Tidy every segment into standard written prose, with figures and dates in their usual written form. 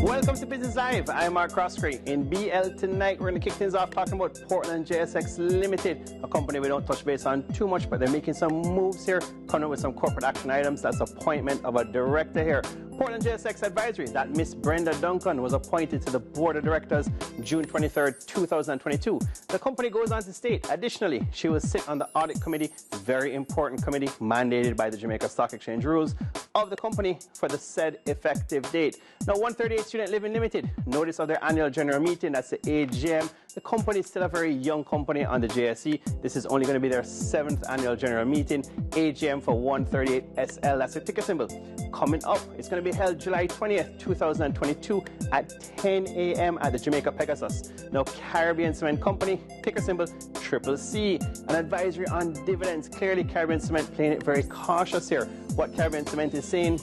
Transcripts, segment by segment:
Welcome to Business Live. I'm Mark Croskery. In BL tonight, we're going to kick things off talking about Portland JSX Limited, a company we don't touch base on too much, but they're making some moves here, coming up with some corporate action items. That's appointment of a director here. Portland JSX Advisory, that Miss Brenda Duncan was appointed to the board of directors June 23rd, 2022. The company goes on to state, additionally, she will sit on the audit committee, very important committee mandated by the Jamaica Stock Exchange rules of the company for the said effective date. Now, 138 Student Living Limited, notice of their annual general meeting, that's the AGM. The company is still a very young company on the JSE. This is only going to be their 7th annual general meeting. AGM for 138SL, that's the ticker symbol. Coming up, it's going to be held July 20th, 2022 at 10 a.m. at the Jamaica Pegasus. Now, Caribbean Cement Company, ticker symbol CCC, an advisory on dividends. Clearly, Caribbean Cement playing it very cautious here. What Caribbean Cement is saying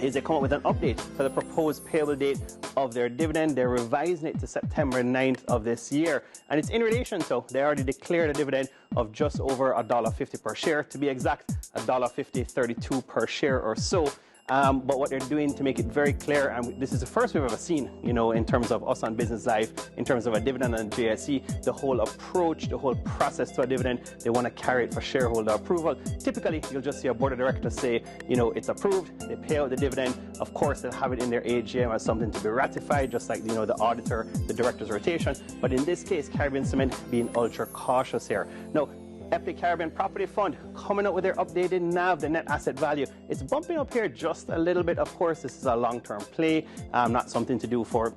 is they come up with an update for the proposed payable date of their dividend. They're revising it to September 9th of this year. And it's in relation to, they already declared a dividend of just over $1.50 per share. To be exact, $1.5032 per share or so. But what they're doing to make it very clear, and this is the first we've ever seen, you know, in terms of us on Business Live, in terms of a dividend on JSE, the whole approach, the whole process to a dividend, they want to carry it for shareholder approval. Typically, you'll just see a board of directors say, you know, it's approved, they pay out the dividend. Of course, they'll have it in their AGM as something to be ratified, just like, you know, the auditor, the director's rotation. But in this case, Caribbean Cement being ultra cautious here. Now, Eppley Caribbean Property Fund coming up with their updated NAV, the net asset value. It's bumping up here just a little bit. Of course, this is a long-term play, not something to do for,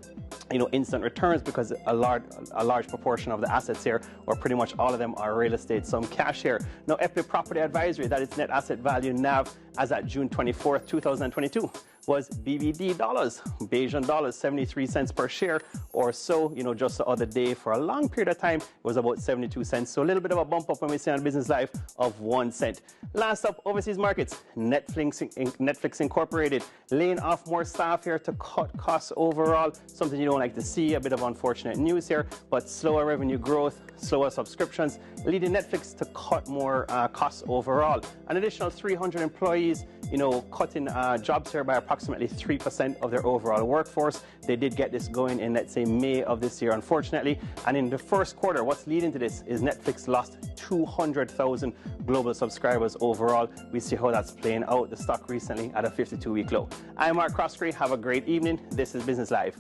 you know, instant returns, because a large proportion of the assets here, or pretty much all of them, are real estate, some cash here. Now, Eppley Property Advisory, that is net asset value NAV as at June 24th, 2022. Was BBD dollars, Bajan dollars, 73 cents per share or so. You know, just the other day for a long period of time, it was about 72 cents. So a little bit of a bump up when we say on Business Live of 1 cent. Last up, overseas markets. Netflix Incorporated laying off more staff here to cut costs overall. Something you don't like to see, a bit of unfortunate news here, but slower revenue growth, slower subscriptions, leading Netflix to cut more costs overall. An additional 300 employees, you know, cutting jobs here by approximately 3% of their overall workforce. They did get this going in, let's say, May of this year, unfortunately. And in the first quarter, what's leading to this is Netflix lost 200,000 global subscribers overall. We see how that's playing out. The stock recently at a 52-week low. I'm Mark Croskery. Have a great evening. This is Business Live.